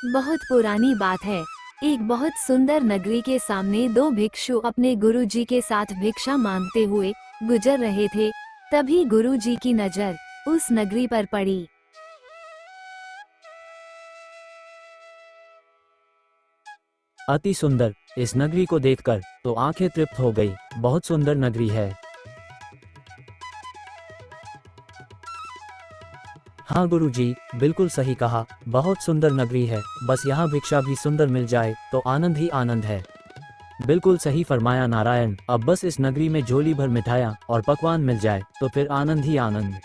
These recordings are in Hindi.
बहुत पुरानी बात है। एक बहुत सुंदर नगरी के सामने दो भिक्षु अपने गुरुजी के साथ भिक्षा मांगते हुए गुजर रहे थे। तभी गुरुजी की नजर उस नगरी पर पड़ी। अति सुंदर, इस नगरी को देखकर तो आंखें तृप्त हो गई। बहुत सुंदर नगरी है। हाँ गुरुजी, बिल्कुल सही कहा। बहुत सुंदर नगरी है। बस यहाँ भिक्षा भी सुंदर मिल जाए तो आनंद ही आनंद है। बिल्कुल सही फरमाया नारायण। अब बस इस नगरी में झोली भर मिठाइयाँ और पकवान मिल जाए तो फिर आनंद ही आनंद।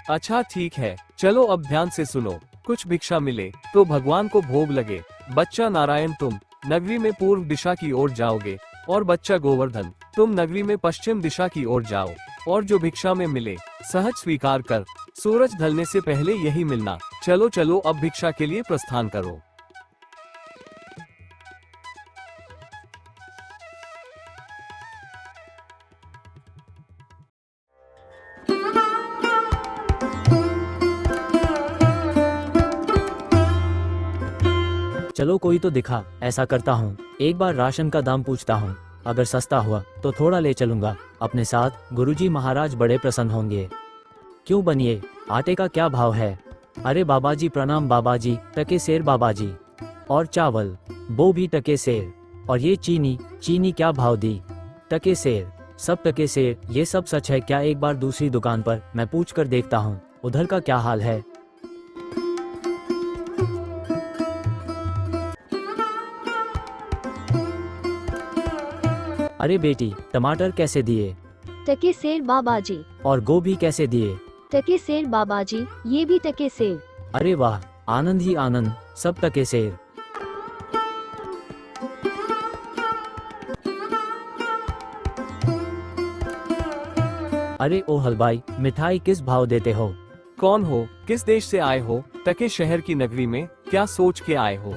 अच्छा ठीक है, चलो अब ध्यान से सुनो। कुछ भिक्षा मिले तो भगवान को भोग लगे। बच्चा नारायण, तुम नगरी में पूर्व दिशा की ओर जाओगे और बच्चा गोवर्धन, तुम नगरी में पश्चिम दिशा की ओर जाओ और जो भिक्षा में मिले सहज स्वीकार कर। सूरज ढलने से पहले यही मिलना। चलो चलो अब भिक्षा के लिए प्रस्थान करो। चलो कोई तो दिखा, ऐसा करता हूँ। एक बार राशन का दाम पूछता हूँ, अगर सस्ता हुआ तो थोड़ा ले चलूंगा अपने साथ। गुरुजी महाराज बड़े प्रसन्न होंगे। क्यों बनिए, आटे का क्या भाव है? अरे बाबाजी प्रणाम बाबाजी। टके सेर बाबाजी। और चावल वो भी टके सेर। और ये चीनी, चीनी क्या भाव दी? टके सेर। सब टके सेर। ये सब सच है क्या? एक बार दूसरी दुकान पर मैं पूछ कर देखता हूँ, उधर का क्या हाल है। अरे बेटी, टमाटर कैसे दिए? टके सेर बाबाजी। और गोभी कैसे दिए? टके सेर बाबाजी, ये भी टके सेर। अरे वाह, आनंद ही आनंद, सब टके सेर। अरे ओ हलवाई, मिठाई किस भाव देते हो? कौन हो? किस देश से आए हो? टके शहर की नगरी में क्या सोच के आए हो?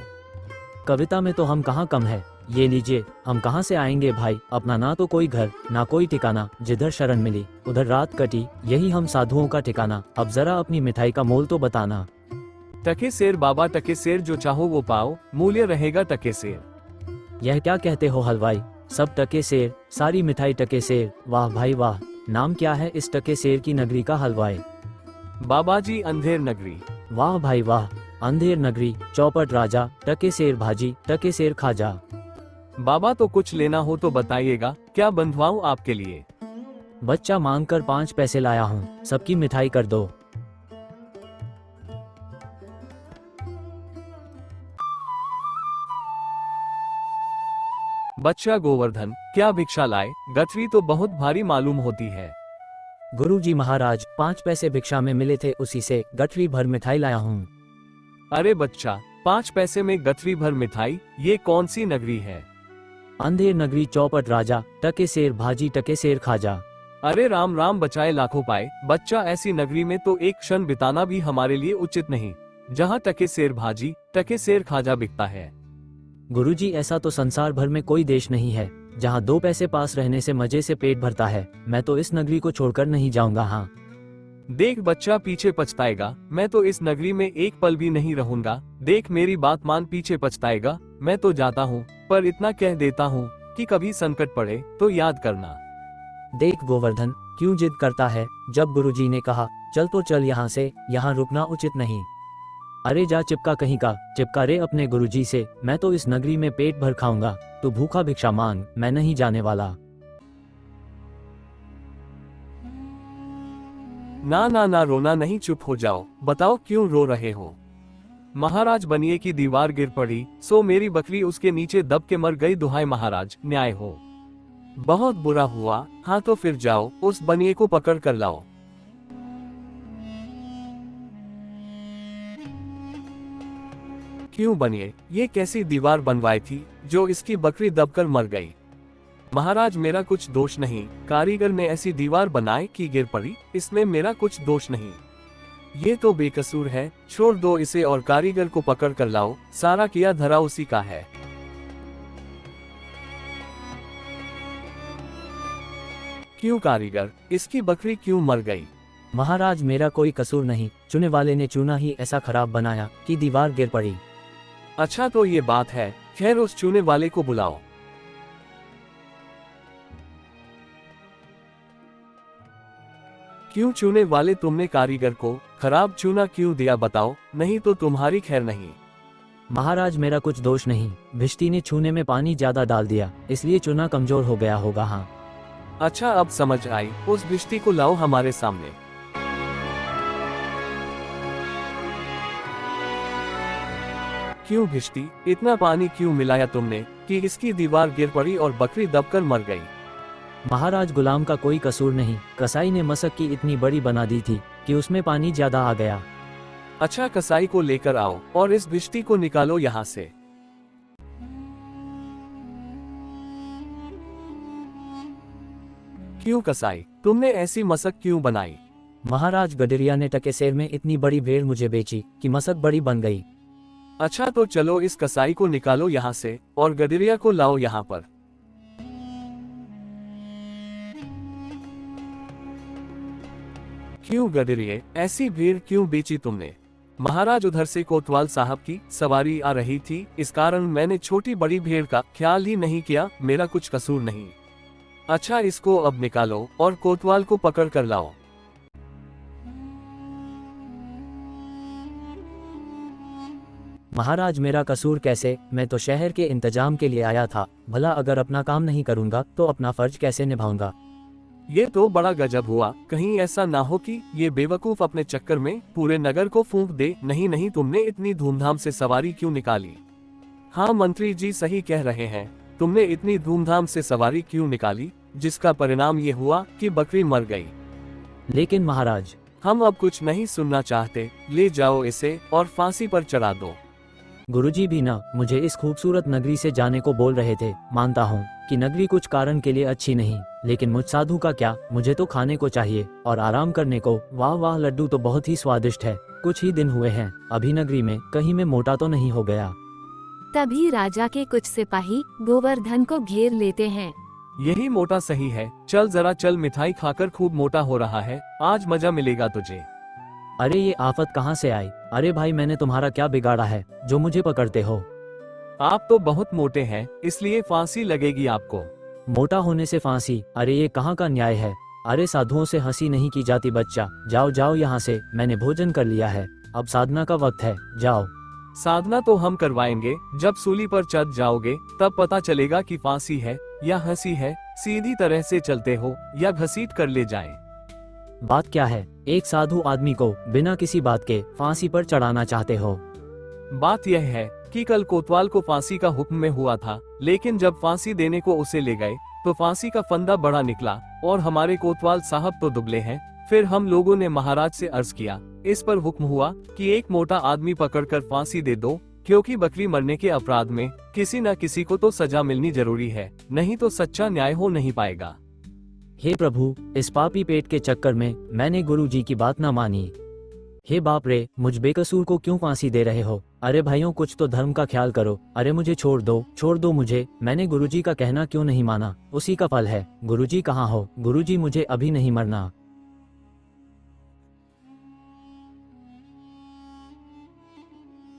कविता में तो हम कहाँ कम है। ये लीजिए। हम कहाँ से आएंगे भाई, अपना ना तो कोई घर ना कोई ठिकाना। जिधर शरण मिली उधर रात कटी, यही हम साधुओं का ठिकाना। अब जरा अपनी मिठाई का मोल तो बताना। टके सेर बाबा, टके सेर जो चाहो वो पाओ, मूल्य रहेगा टके सेर। यह क्या कहते हो हलवाई? सब टके सेर, सारी मिठाई टके सेर। वाह भाई वाह। नाम क्या है इस टके सेर की नगरी का हलवाई? बाबाजी अंधेर नगरी। वाह भाई वाह। अंधेर नगरी, चौपट राजा, टके सेर भाजी, टके सेर खाजा। बाबा तो कुछ लेना हो तो बताइएगा, क्या बंधवाऊं आपके लिए? बच्चा मांग कर 5 पैसे लाया हूँ, सबकी मिठाई कर दो। बच्चा गोवर्धन, क्या भिक्षा लाए? गठरी तो बहुत भारी मालूम होती है। गुरुजी महाराज, 5 पैसे भिक्षा में मिले थे, उसी से गठरी भर मिठाई लाया हूँ। अरे बच्चा, 5 पैसे में गठरी भर मिठाई, ये कौन सी नगरी है? अंधेर नगरी, चौपट राजा, टके सेर भाजी, टके सेर खाजा। अरे राम राम, बचाए लाखों पाए। बच्चा, ऐसी नगरी में तो एक क्षण बिताना भी हमारे लिए उचित नहीं, जहाँ टके सेर भाजी, टके सेर खाजा बिकता है। गुरुजी, ऐसा तो संसार भर में कोई देश नहीं है जहाँ 2 पैसे पास रहने से मजे से पेट भरता है। मैं तो इस नगरी को छोड़कर नहीं जाऊंगा। हाँ देख बच्चा, पीछे पछताएगा। मैं तो इस नगरी में एक पल भी नहीं रहूंगा। देख मेरी बात मान, पीछे पछताएगा। मैं तो जाता हूँ, पर इतना कह देता हूँ कि कभी संकट पड़े तो याद करना। देख गोवर्धन, क्यों जिद करता है? जब गुरुजी ने कहा चल तो चल यहाँ से, यहाँ रुकना उचित नहीं। अरे जा चिपका कहीं का, चिपका रे अपने गुरुजी से। मैं तो इस नगरी में पेट भर खाऊंगा, तू भूखा भिक्षा मांग, मैं नहीं जाने वाला। ना ना ना, रोना नहीं, चुप हो जाओ। बताओ क्यों रो रहे हो? महाराज, बनिए की दीवार गिर पड़ी, सो मेरी बकरी उसके नीचे दब के मर गई। दुहाई महाराज, न्याय हो। बहुत बुरा हुआ। हाँ तो फिर जाओ, उस बनिए को पकड़ कर लाओ। क्यों बनिए, ये कैसी दीवार बनवाई थी जो इसकी बकरी दबकर मर गई? महाराज, मेरा कुछ दोष नहीं। कारीगर ने ऐसी दीवार बनाई कि गिर पड़ी, इसमें मेरा कुछ दोष नहीं। ये तो बेकसूर है, छोड़ दो इसे और कारीगर को पकड़ कर लाओ। सारा किया धरा उसी का है। क्यों कारीगर, इसकी बकरी क्यों मर गई? महाराज, मेरा कोई कसूर नहीं। चुने वाले ने चुना ही ऐसा खराब बनाया कि दीवार गिर पड़ी। अच्छा तो ये बात है, खैर उस चूने वाले को बुलाओ। क्यों चूने वाले, तुमने कारीगर को खराब चूना क्यों दिया बताओ, नहीं तो तुम्हारी खैर नहीं। महाराज मेरा कुछ दोष नहीं, भिश्ती ने छूने में पानी ज्यादा डाल दिया, इसलिए चूना कमजोर हो गया होगा। हाँ अच्छा अब समझ आई, उस भिश्ती को लाओ हमारे सामने। क्यों भिश्ती, इतना पानी क्यों मिलाया तुमने कि इसकी दीवार गिर पड़ी और बकरी दबकर मर गई? महाराज गुलाम का कोई कसूर नहीं, कसाई ने मशक की इतनी बड़ी बना दी थी कि उसमें पानी ज्यादा आ गया। अच्छा कसाई को लेकर आओ और इस भिश्ती को निकालो यहाँ से। क्यों कसाई, तुमने ऐसी मशक क्यों बनाई? महाराज गडरिया ने टकेसेर में इतनी बड़ी भेड़ मुझे बेची कि मशक बड़ी बन गई। अच्छा तो चलो इस कसाई को निकालो यहाँ से और गडरिया को लाओ यहाँ पर। क्यों गडरिये, ऐसी भीड़ क्यों बेची तुमने? महाराज उधर से कोतवाल साहब की सवारी आ रही थी, इस कारण मैंने छोटी बड़ी भीड़ का ख्याल ही नहीं किया, मेरा कुछ कसूर नहीं। अच्छा इसको अब निकालो और कोतवाल को पकड़ कर लाओ। महाराज मेरा कसूर कैसे, मैं तो शहर के इंतजाम के लिए आया था, भला अगर अपना काम नहीं करूंगा तो अपना फर्ज कैसे निभाऊंगा? ये तो बड़ा गजब हुआ, कहीं ऐसा ना हो कि ये बेवकूफ अपने चक्कर में पूरे नगर को फूंक दे। नहीं नहीं, तुमने इतनी धूमधाम से सवारी क्यों निकाली? हाँ मंत्री जी सही कह रहे हैं, तुमने इतनी धूमधाम से सवारी क्यों निकाली, जिसका परिणाम ये हुआ कि बकरी मर गई। लेकिन महाराज, हम अब कुछ नहीं सुनना चाहते, ले जाओ इसे और फांसी पर चढ़ा दो। गुरुजी भी ना मुझे इस खूबसूरत नगरी से जाने को बोल रहे थे। मानता हूँ कि नगरी कुछ कारण के लिए अच्छी नहीं, लेकिन मुझ साधु का क्या, मुझे तो खाने को चाहिए और आराम करने को। वाह वाह, लड्डू तो बहुत ही स्वादिष्ट है। कुछ ही दिन हुए हैं, अभी नगरी में कहीं मैं मोटा तो नहीं हो गया। तभी राजा के कुछ सिपाही गोवर्धन को घेर लेते हैं। यही मोटा सही है, चल जरा चल, मिठाई खाकर खूब मोटा हो रहा है, आज मजा मिलेगा तुझे। अरे ये आफत कहाँ से आई? अरे भाई मैंने तुम्हारा क्या बिगाड़ा है जो मुझे पकड़ते हो? आप तो बहुत मोटे हैं, इसलिए फांसी लगेगी आपको। मोटा होने से फांसी? अरे ये कहाँ का न्याय है? अरे साधुओं से हंसी नहीं की जाती बच्चा, जाओ जाओ यहाँ से, मैंने भोजन कर लिया है, अब साधना का वक्त है, जाओ। साधना तो हम करवाएंगे, जब सूली पर चढ़ जाओगे तब पता चलेगा कि फांसी है या हंसी है। सीधी तरह से चलते हो या घसीट कर ले जाएं। बात क्या है? एक साधु आदमी को बिना किसी बात के फांसी पर चढ़ाना चाहते हो? बात यह है कि कल कोतवाल को फांसी का हुक्म में हुआ था, लेकिन जब फांसी देने को उसे ले गए तो फांसी का फंदा बड़ा निकला और हमारे कोतवाल साहब तो दुबले हैं। फिर हम लोगों ने महाराज से अर्ज किया, इस पर हुक्म हुआ कि एक मोटा आदमी पकड़कर फांसी दे दो, क्योंकि बकरी मरने के अपराध में किसी न किसी को तो सजा मिलनी जरूरी है, नहीं तो सच्चा न्याय हो नहीं पाएगा। हे प्रभु, इस पापी पेट के चक्कर में मैंने गुरु जी की बात ना मानी। हे बाप रे, मुझ बेकसूर को क्यों फांसी दे रहे हो? अरे भाइयों, कुछ तो धर्म का ख्याल करो। अरे मुझे छोड़ दो मुझे, मैंने गुरुजी का कहना क्यों नहीं माना? उसी का फल है। गुरुजी कहाँ हो? गुरुजी, मुझे अभी नहीं मरना।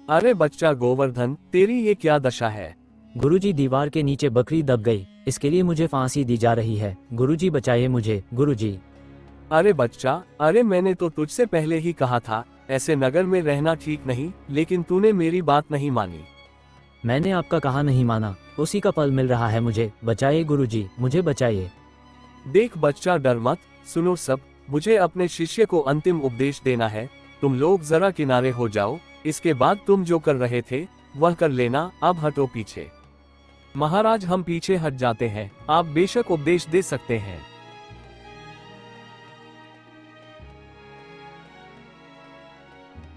अरे बच्चा गोवर्धन, तेरी ये क्या दशा है? गुरुजी, दीवार के नीचे बकरी दब गई, इसके लिए मुझे फांसी दी जा रही है। गुरुजी बचाइए मुझे, गुरुजी। अरे बच्चा, अरे मैंने तो तुझसे पहले ही कहा था ऐसे नगर में रहना ठीक नहीं, लेकिन तूने मेरी बात नहीं मानी। मैंने आपका कहा नहीं माना, उसी का फल मिल रहा है मुझे। बचाइए गुरुजी, मुझे बचाइए। देख बच्चा, डर मत, सुनो सब, मुझे अपने शिष्य को अंतिम उपदेश देना है। तुम लोग जरा किनारे हो जाओ, इसके बाद तुम जो कर रहे थे वह कर लेना। अब हटो पीछे। महाराज, हम पीछे हट जाते हैं, आप बेशक उपदेश दे सकते हैं।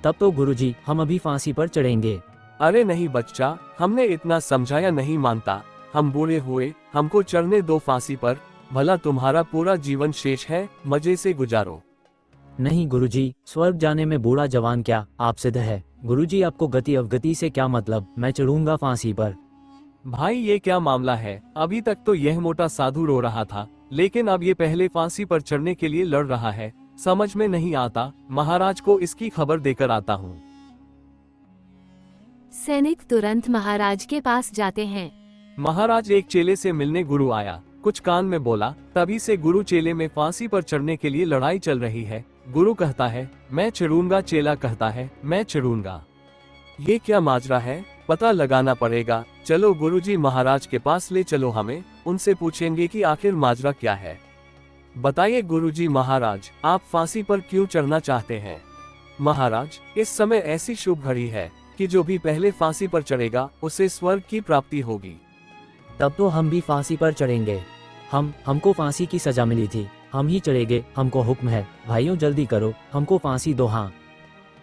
तब तो गुरुजी, हम अभी फांसी पर चढ़ेंगे। अरे नहीं बच्चा, हमने इतना समझाया नहीं मानता। हम बूढ़े हुए, हमको चढ़ने दो फांसी पर। भला तुम्हारा पूरा जीवन शेष है, मजे से गुजारो। नहीं गुरुजी, स्वर्ग जाने में बूढ़ा जवान क्या, आप सिद्ध है। गुरुजी, आपको गति अवगति से क्या मतलब? मैं चढ़ूंगा फांसी पर। भाई ये क्या मामला है? अभी तक तो यह मोटा साधु रो रहा था, लेकिन अब ये पहले फांसी पर चढ़ने के लिए लड़ रहा है। समझ में नहीं आता, महाराज को इसकी खबर देकर आता हूँ। सैनिक तुरंत महाराज के पास जाते हैं। महाराज, एक चेले से मिलने गुरु आया, कुछ कान में बोला। तभी से गुरु चेले में फांसी पर चढ़ने के लिए लड़ाई चल रही है। गुरु कहता है मैं चढ़ूंगा, चेला कहता है मैं चढ़ूंगा। ये क्या माजरा है, पता लगाना पड़ेगा। चलो गुरुजी महाराज के पास ले चलो हमें, उनसे पूछेंगे कि आखिर माजरा क्या है। बताइए गुरुजी महाराज, आप फांसी पर क्यों चढ़ना चाहते हैं? महाराज, इस समय ऐसी शुभ घड़ी है कि जो भी पहले फांसी पर चढ़ेगा उसे स्वर्ग की प्राप्ति होगी। तब तो हम भी फांसी पर चढ़ेंगे। हमको फांसी की सजा मिली थी, हम ही चढ़ेंगे, हमको हुक्म है। भाइयों जल्दी करो, हमको फांसी दो। हाँ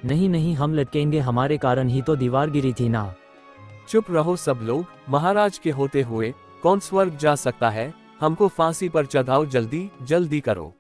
नहीं नहीं, हम लटकेंगे, हमारे कारण ही तो दीवार गिरी थी ना। चुप रहो सब लोग, महाराज के होते हुए कौन स्वर्ग जा सकता है? हमको फांसी पर चढ़ाओ, जल्दी जल्दी करो।